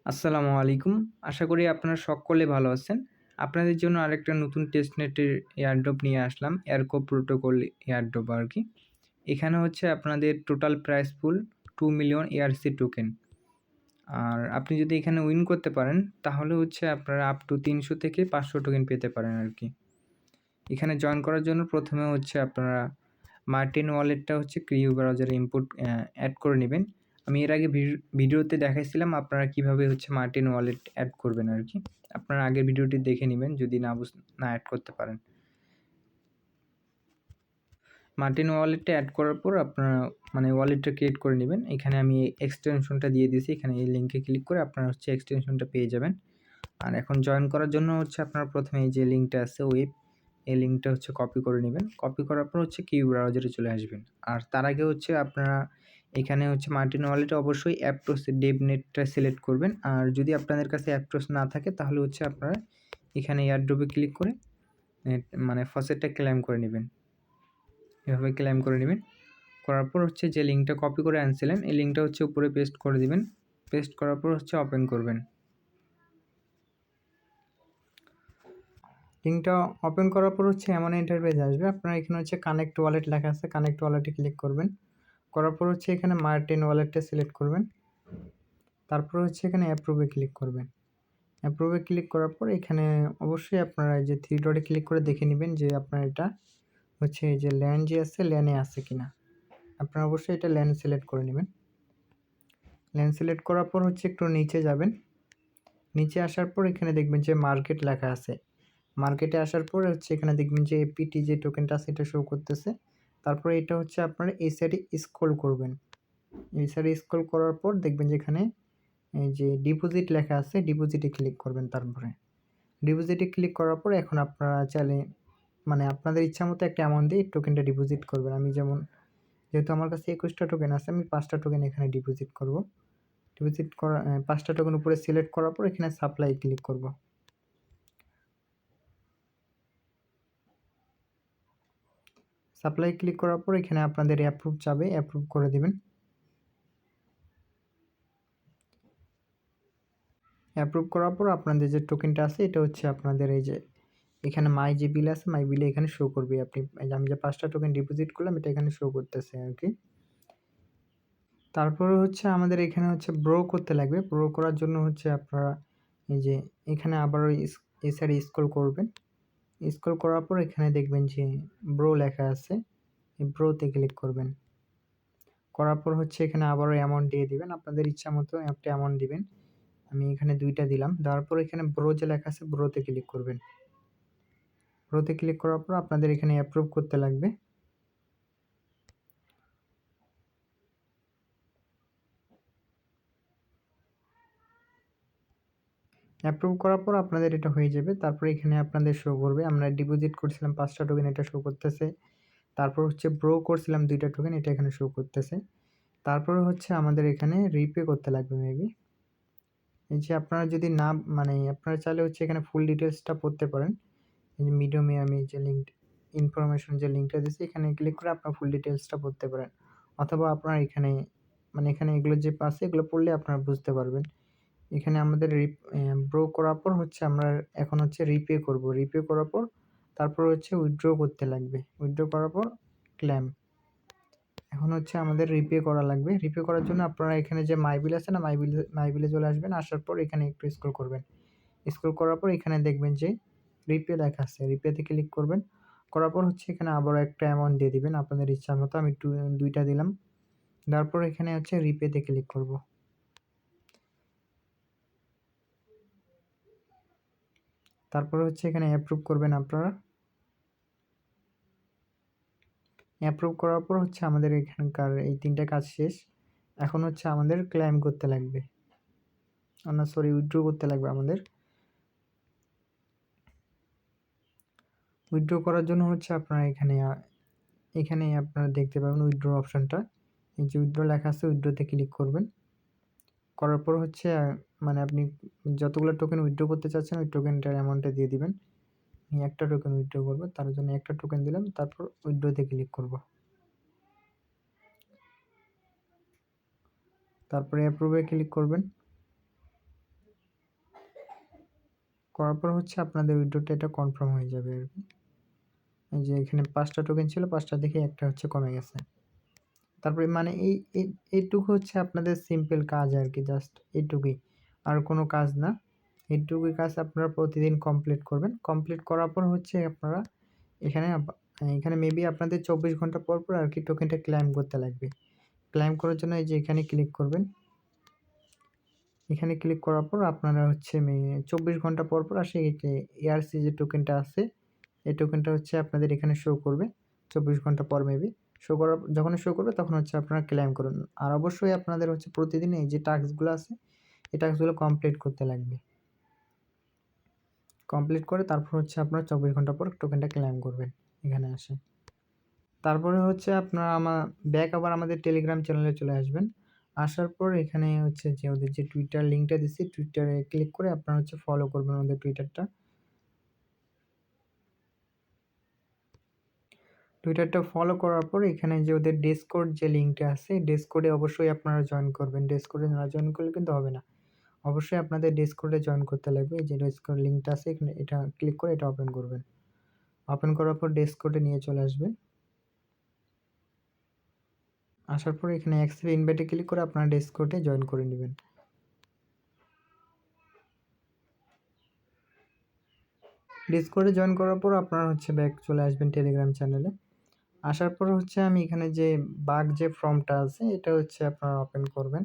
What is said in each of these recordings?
আসসালামু আলাইকুম। আশা করি আপনারা সকলে ভালো আছেন। আপনাদের জন্য আরেকটা নতুন টেস্টনেটের এয়ারড্রপ নিয়ে আসলাম। এয়ারকো প্রোটোকল এয়ারড্রপ আরকি। এখানে হচ্ছে আপনাদের টোটাল প্রাইস পুল 2 মিলিয়ন ERC টোকেন। আর আপনি যদি এখানে উইন করতে পারেন তাহলে হচ্ছে আপনারা আপ টু ৩০০ থেকে ৫০০ টোকেন পেতে পারেন আরকি। এখানে জয়েন করার জন্য প্রথমে হচ্ছে আপনারা মার্টিন ওয়ালেটটা হচ্ছে ক্রিউ ব্রাউজারে অ্যাড করে নিবেন। আমি এর আগে ভিডিওতে দেখাইছিলাম আপনারা কিভাবে হচ্ছে মার্টিন ওয়ালেট অ্যাড করবেন আরকি। আপনারা আগের ভিডিওটি দেখে নিবেন যদি না অ্যাড করতে পারেন। মার্টিন ওয়ালেটটা অ্যাড করার পর আপনারা ওয়ালেটটা ক্রিয়েট করে নিবেন। এখানে আমি এক্সটেনশনটা দিয়ে দিয়েছি। এখানে এই লিঙ্কে ক্লিক করে আপনারা হচ্ছে এক্সটেনশনটা পেয়ে যাবেন। আর এখন জয়েন করার জন্য হচ্ছে আপনারা প্রথমে এই যে লিঙ্কটা আছে এই লিঙ্কটা হচ্ছে কপি করে নেবেন। কপি করার পর হচ্ছে কিউ ব্রাউজারে চলে আসবেন। আর তার আগে হচ্ছে আপনারা এখানে হচ্ছে মার্টিন ওয়ালেটে অবশ্যই অ্যাপটোস ডেভনেটটা সিলেক্ট করবেন। আর যদি আপনাদের কাছে অ্যাপটোস না থাকে তাহলে হচ্ছে আপনারা এখানে এয়ারড্রপে ক্লিক করে ফসেটটা ক্লেম করে নেবেন। এভাবে ক্লেম করে নেবেন। করার পর হচ্ছে যে লিঙ্কটা কপি করে আনছিলেন এই লিঙ্কটা হচ্ছে উপরে পেস্ট করে দিবেন। পেস্ট করার পর হচ্ছে ওপেন করবেন। লিঙ্কটা ওপেন করার পর হচ্ছে এমন ইন্টারফেস আসবে। আপনারা এখানে হচ্ছে কানেক্ট ওয়ালেট লেখা আছে, কানেক্ট ওয়ালেটে ক্লিক করবেন। করার পর হচ্ছে এখানে মার্টিন ওয়ালেটটা সিলেক্ট করবেন। তারপর হচ্ছে এখানে অ্যাপ্রুভে ক্লিক করবেন। অ্যাপ্রুভে ক্লিক করার পর এখানে অবশ্যই আপনারা এই যে 3 ডটে ক্লিক করে দেখে নেবেন যে আপনার এটা হচ্ছে এই যে ল্যান্ড যে আছে ল্যানে আছে কিনা। আপনারা অবশ্যই এটা ল্যান সিলেক্ট করে নেবেন। ল্যান সিলেক্ট করার পর হচ্ছে একটু নিচে যাবেন। নিচে আসার পর এখানে দেখবেন যে মার্কেট লেখা আছে। মার্কেটে আসার পরে হচ্ছে এখানে দেখবেন যে এপিটি যে টোকেনটা আছে এটা শো করতেছে। তারপরে এটা হচ্ছে আপনারা এই সাইডে স্ক্রল করবেন। এই সাইডে স্ক্রল করার পর দেখবেন যে এখানে এই যে ডিপোজিট লেখা আছে, ডিপোজিটে ক্লিক করবেন। তারপরে ডিপোজিটে ক্লিক করার পর এখন আপনারা চাইলে আপনাদের ইচ্ছা মতো একটা অ্যামাউন্ট দিয়ে টোকেনটা ডিপোজিট করবেন। আমি যেহেতু আমার কাছে ২১টা টোকেন আছে আমি ৫টা টোকেন এখানে ডিপোজিট করব। ডিপোজিট করা ৫টা টোকেন উপরে সিলেক্ট করার পর এখানে সাপ্লাই ক্লিক করব। সাপ্লাই ক্লিক করার পর এখানে আপনাদের অ্যাপ্রুভ চাবে, অ্যাপ্রুভ করে দিবেন। অ্যাপ্রুভ করার পর আপনাদের যে টোকেনটা আছে এটা হচ্ছে আপনাদের এই যে এখানে মাই যে বিল আছে মাই বিলে এখানে শো করবে। আমি যে ৫টা টোকেন ডিপোজিট করলাম এটা এখানে শো করতেছে আরকি। তারপরে হচ্ছে আমাদের এখানে হচ্ছে ব্রো করতে লাগবে। ব্রো করার জন্য হচ্ছে আপনারা এই যে এখানে আবারও এই সাইডে স্ক্রল করবেন। স্ক্রল করার পর এখানে দেখবেন যে ব্রো লেখা আছে। এই ব্রোতে ক্লিক করবেন। করার পর হচ্ছে এখানে আবারও অ্যামাউন্ট দিয়ে দিবেন। আপনাদের ইচ্ছা মতো একটা অ্যামাউন্ট দিবেন। আমি এখানে ২টা দিলাম। দেওয়ার পর এখানে ব্রো যে লেখা আছে ব্রোতে ক্লিক করবেন। ব্রোতে ক্লিক করার পর আপনাদের এখানে অ্যাপ্রুভ করতে লাগবে। অ্যাপ্রুভ করার পর আপনাদের এটা হয়ে যাবে। তারপরে এখানে আপনাদের শো করবে। আমরা ডিপোজিট করছিলাম ৫টা টোকেন এটা শো করতেছে। তারপর হচ্ছে ব্রো করছিলাম ২টা টোকেন এটা এখানে শো করতেছে। তারপরে হচ্ছে আমাদের এখানে রিপে করতে লাগবে মেবি। এই যে আপনারা যদি না আপনারা চাইলে হচ্ছে এখানে ফুল ডিটেইলসটা পড়তে পারেন। এই যে মিডিয়ামে আমি যে ইনফরমেশন যে লিঙ্কটা দিয়েছি এখানে ক্লিক করে আপনারা ফুল ডিটেইলসটা পড়তে পারেন। অথবা আপনারা এখানে এখানে এগুলো যে আছে এগুলো পড়লে আপনারা বুঝতে পারবেন। এখানে আমাদের ব্রো করার পর হচ্ছে আমরা এখন হচ্ছে রিপে করব। রিপে করার পর তারপর হচ্ছে উইথড্র করতে লাগবে। উইথড্র করার পর ক্লেম। এখন হচ্ছে আমাদের রিপে করা লাগবে। রিপে করার জন্য আপনারা এখানে যে মাই বিল আছে না মাই বিলে চলে আসবেন। আসার পর এখানে একটু স্ক্রল করবেন। স্ক্রল করার পর এখানে দেখবেন যে রিপে লেখা আছে। রিপেতে ক্লিক করবেন। করার পর হচ্ছে এখানে আবারও একটা অ্যামাউন্ট দিয়ে দিবেন আপনাদের ইচ্ছা মতো। আমি ২টা দিলাম। দেওয়ার পর এখানে হচ্ছে রিপেতে ক্লিক করব। তারপরে হচ্ছে এখানে অ্যাপ্রুভ করবেন আপনারা। অ্যাপ্রুভ করার পর হচ্ছে আমাদের এখানকার এই ৩টা কাজ শেষ। এখন হচ্ছে আমাদের ক্লেম করতে লাগবে। উইথড্র করতে লাগবে আমাদের। উইথড্র করার জন্য হচ্ছে আপনারা এখানে আপনারা দেখতে পাবেন উইথড্র অপশনটা। এই যে উইথড্র লেখা আছে উইথড্রতে ক্লিক করবেন। করার পর হচ্ছে আপনি যতগুলো টোকেন উইথড্র করতে চাচ্ছেন ওই টোকেনটার অ্যামাউন্টটা দিয়ে দিবেন। আমি একটা টোকেন উইথড্র করব। তার জন্য একটা টোকেন দিলাম। তারপর উইথড্রতে ক্লিক করব। তারপরে অ্যাপ্রুভে ক্লিক করবেন। করার পর হচ্ছে আপনাদের উইথড্রটা এটা কনফার্ম হয়ে যাবে আরকি। এই যে এখানে ৫ টা টোকেন ছিল, ৫ টা থেকে ১ টা হচ্ছে কমে গেছে। তারপরে মানে এইটুকু হচ্ছে আপনাদের সিম্পল কাজ আরকি, জাস্ট এইটুকুই। আর কোনো কাজ না। এইটুকুই কাজ আপনারা প্রতিদিন কমপ্লিট করবেন। কমপ্লিট করার পর হচ্ছে আপনারা এখানে এখানে মেবি আপনাদের ২৪ ঘন্টা পর, পর আরকি টোকেনটা ক্লেইম করতে লাগবে। ক্লেইম করার জন্য এই যে এখানে ক্লিক করবেন। এখানে ক্লিক করার পর আপনারা হচ্ছে ২৪ ঘন্টা পর, পর আসে এই যে ERC যে টোকেনটা আছে, এই টোকেনটা হচ্ছে আপনাদের এখানে শো করবে ২৪ ঘন্টা পর মেবি। যখনই শো করবে তখন হচ্ছে আপনারা ক্লেইম করুন। আর অবশ্যই আপনাদের হচ্ছে প্রতিদিন এই যে টাস্কগুলো আছে, এই টাস্কগুলো কমপ্লিট করতে লাগবে। কমপ্লিট করে তারপর হচ্ছে আপনারা ২৪ ঘন্টা পর টোকেনটা ক্লেইম করবেন এখানে আসে। তারপরে হচ্ছে আপনারা আবার আমাদের টেলিগ্রাম চ্যানেলে চলে আসবেন। আসার পর এখানে হচ্ছে যে ওদের যে টুইটার লিঙ্কটা দিচ্ছি, টুইটারে ক্লিক করে আপনারা হচ্ছে ফলো করবেন ওদের টুইটারটা। টুইটারটা ফলো করার পর এখানে যে ওদের ডিসকর্ড যে লিঙ্কটা আছে, ডিসকর্ডে অবশ্যই আপনারা জয়েন করবেন। ডিসকর্ডে না জয়েন করলে কিন্তু হবে না। অবশ্যই আপনাদের ডিসকর্ডে জয়েন করতে লাগবে। এই যে ডিসকর্ড লিঙ্কটা আছে এখানে, এটা ক্লিক করে এটা ওপেন করবেন। ওপেন করার পর ডিসকর্ডে নিয়ে চলে আসবে। আসার পর এখানে অ্যাকসেপ্ট ইনভাইটে ক্লিক করে আপনারা ডিসকর্ডে জয়েন করে নেবেন। ডিসকর্ডে জয়েন করার পর আপনারা হচ্ছে ব্যাক চলে আসবেন টেলিগ্রাম চ্যানেলে। আসার পর হচ্ছে আমি এখানে যে বাগ যে ফর্মটা আছে এটা হচ্ছে আপনারা ওপেন করবেন।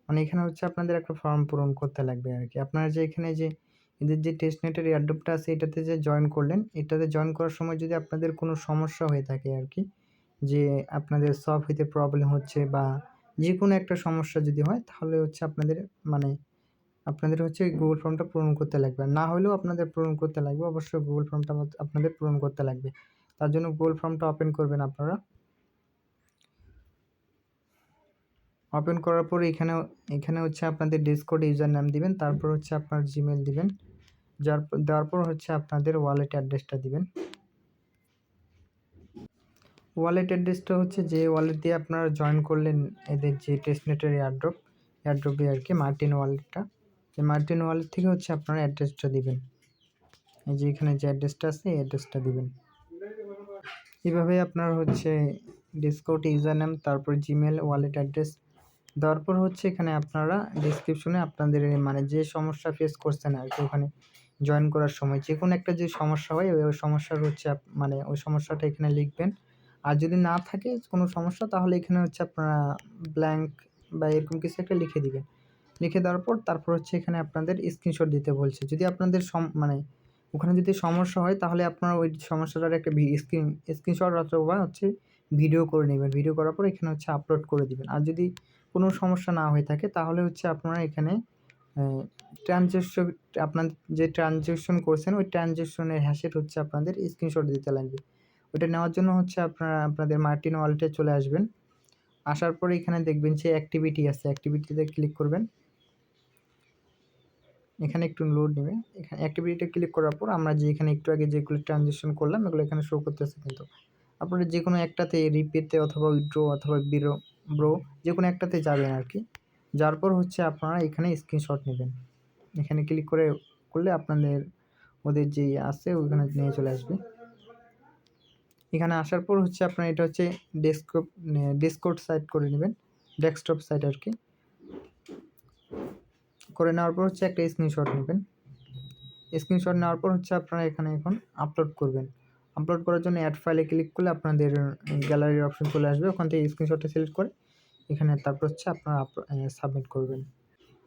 মানে এখানে হচ্ছে আপনাদের একটা ফর্ম পূরণ করতে লাগবে আরকি। আপনারা যে এখানে যে এদের যে টেস্টনেটের এয়ারড্রপটা আছে এটাতে যে জয়েন করলেন, এটাতে জয়েন করার সময় যদি আপনাদের কোনো সমস্যা হয়ে থাকে আরকি, যে আপনাদের সলভ হইতে প্রবলেম হচ্ছে বা যেকোনো একটা সমস্যা যদি হয়, তাহলে হচ্ছে আপনাদের হচ্ছে গুগল ফর্মটা পূরণ করতে লাগবে। না হলেও আপনাদের পূরণ করতে লাগবে। অবশ্যই গুগল ফর্মটা আপনাদের পূরণ করতে লাগবে। তার জন্য গুগল ফর্মটা ওপেন করবেন আপনারা। ওপেন করার পরে এখানে হচ্ছে আপনাদের ডিসকর্ড ইউজার নেম দিবেন। তারপর হচ্ছে আপনার জিমেইল দিবেন। দেওয়ার পর হচ্ছে আপনাদের ওয়ালেট অ্যাড্রেসটা দিবেন। ওয়ালেট অ্যাড্রেসটা হচ্ছে যে ওয়ালেট দিয়ে আপনারা জয়েন করলেন এদের যে টেস্টনেটের এয়ারড্রপে আরকি, মার্টিন ওয়ালেটটা। এই মার্টিন ওয়ালেট থেকে হচ্ছে আপনারা অ্যাড্রেসটা দিবেন। এই যে এখানে যে অ্যাড্রেসটা আছে এই অ্যাড্রেসটা দিবেন। এভাবে আপনার হচ্ছে ডিসকর্ড ইউজার নেম, তারপর জিমেইল, ওয়ালেট অ্যাড্রেস দেওয়ার পর হচ্ছে এখানে আপনারা ডেসক্রিপশনে আপনাদের মানে যে সমস্যা ফেস করছেন আরকি, ওখানে জয়েন করার সময় যেকোনো একটা যে সমস্যা হয় ওই সমস্যার হচ্ছে মানে ওই সমস্যাটা এখানে লিখবেন। আর যদি না থাকে কোনো সমস্যা তাহলে এখানে হচ্ছে আপনারা ব্ল্যাঙ্ক বা এরকম কিছু একটা লিখে দিবেন। লিখে দেওয়ার পর তারপর হচ্ছে এখানে আপনাদের স্ক্রিনশট দিতে বলছে। যদি আপনাদের মানে ওখানে যদি সমস্যা হয় তাহলে আপনারা ওই সমস্যাটার একটা স্ক্রিনশট অথবা হচ্ছে ভিডিও করে নেবেন। ভিডিও করার পর এখানে হচ্ছে আপলোড করে দিবেন। আর যদি কোনো সমস্যা না হয়ে থাকে তাহলে হচ্ছে আপনারা এখানে ট্রানজ্যাকশন আপনাদের যে ট্রানজ্যাকশন করছেন ওই ট্রানজ্যাকশনের হ্যাশের হচ্ছে আপনাদের স্ক্রিনশট দিতে লাগবে। ওইটা নেওয়ার জন্য হচ্ছে আপনারা আপনাদের মার্টিন ওয়ালেটে চলে আসবেন। আসার পরে এখানে দেখবেন যে অ্যাক্টিভিটি আছে, অ্যাক্টিভিটিতে ক্লিক করবেন। এখানে একটু লোড নেবে। এখানে অ্যাক্টিভিটিতে ক্লিক করার পর আমরা যে এখানে একটু আগে যেগুলো ট্রানজ্যাকশন করলাম এগুলো এখানে শো করতেছে কিন্তু। আপনারা যেকোনো একটাতে রিপেতে অথবা উইথড্র অথবা ব্রো যেকোনো একটাতে যাবেন আরকি। যাওয়ার পর হচ্ছে আপনারা এখানে স্ক্রিনশট নেবেন। এখানে ক্লিক করলে আপনাদের ওদের যে আছে ওখানে নিয়ে চলে আসবে। এখানে আসার পর হচ্ছে আপনার এটা হচ্ছে ডিসকর্ড সাইট করে নেবেন। ডেস্কটপ সাইট আরকি। করে নেওয়ার পর হচ্ছে একটা স্ক্রিনশট নেবেন। স্ক্রিনশট নেওয়ার পর হচ্ছে আপনারা এখানে এখন আপলোড করবেন। আপলোড করার জন্য অ্যাড ফাইলে ক্লিক করলে আপনাদের গ্যালারির অপশন চলে আসবে। ওখান থেকে স্ক্রিনশটটা সিলেক্ট করে এখানে তারপর হচ্ছে আপনারা সাবমিট করবেন।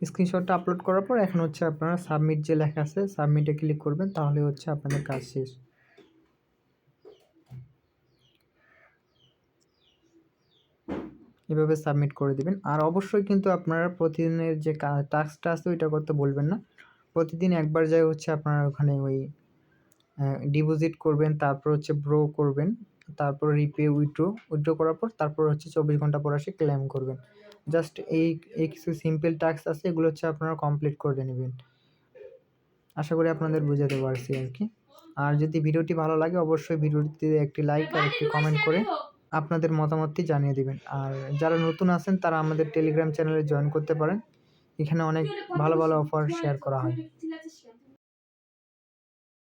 স্ক্রিনশটটা আপলোড করার পর এখন হচ্ছে আপনারা সাবমিট যে লেখা আছে সাবমিটে ক্লিক করবেন, তাহলে হচ্ছে আপনাদের কাজ শেষ। এভাবে সাবমিট করে দিবেন। আর অবশ্যই কিন্তু আপনারা প্রতিদিনের যে টাস্কটা আছে ওইটা করতে বলবেন না। প্রতিদিন একবার যায় হচ্ছে আপনারা ওখানে ওই ডিপোজিট করবেন, তারপর হচ্ছে ব্রো করবেন, তারপর রিপে উইথড্র করার পর তারপর হচ্ছে ২৪ ঘন্টা পর এসে ক্লেম করবেন। জাস্ট এই কিছু সিম্পল টাস্ক আছে এগুলো হচ্ছে আপনারা কমপ্লিট করে নেবেন। আশা করি আপনাদের বুঝাতে পারছি আরকি। আর যদি ভিডিওটি ভালো লাগে অবশ্যই ভিডিওটিতে একটি লাইক আর একটি কমেন্ট করে আপনাদের মতামতটি জানিয়ে দিবেন। আর যারা নতুন আছেন তারা আমাদের টেলিগ্রাম চ্যানেলে জয়েন করতে পারেন। এখানে অনেক ভালো অফার শেয়ার করা হয়।